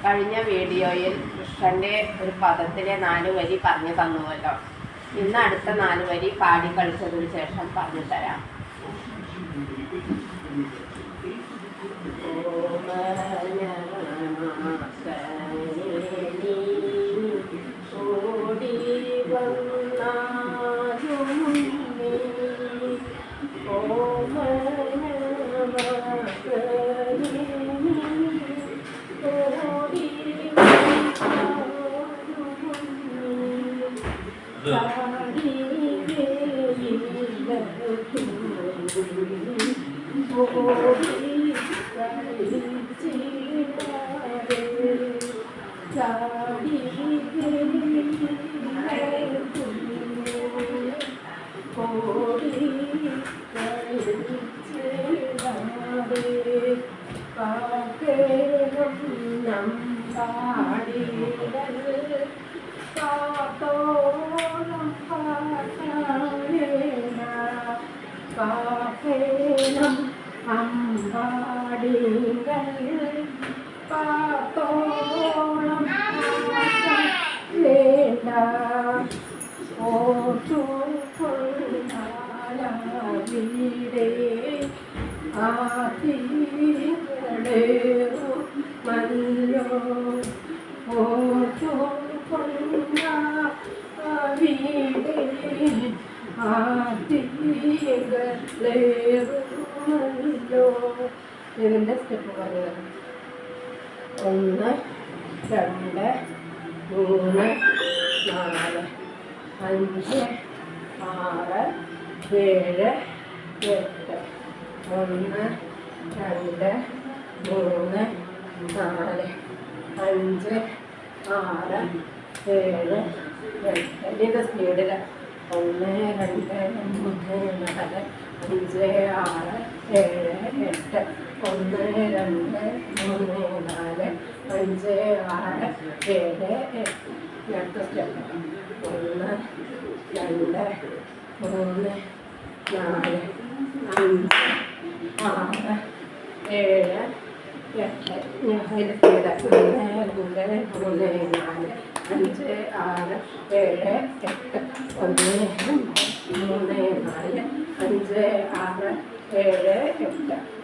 കഴിഞ്ഞ വീഡിയോയിൽ കൃഷ്ണൻ്റെ ഒരു പദത്തിലെ 4 വരി പറഞ്ഞു തന്നുവല്ലോ. ഇന്ന് അടുത്ത 4 വരി പാടി കളിച്ചതിന് ശേഷം പറഞ്ഞു തരാം. ഇതിൻ്റെ സ്റ്റെപ്പ് പറയുന്നത് 1 2 3 4 5 6 7 8 1 2 3 4 5 6 7 8 ഇതിൻ്റെ സ്പീഡിൽ 1 2 3 4 5 6 7 8 1 2 3 4 5 6 7 8 അടുത്ത സ്റ്റെപ്പ് 1 2 3 4 5 6 7 8 ഞാൻ അതിൻ്റെ സ്പീഡ് 1 2 3 4 5 6 7 8 1 2 3 4 5 6 7 8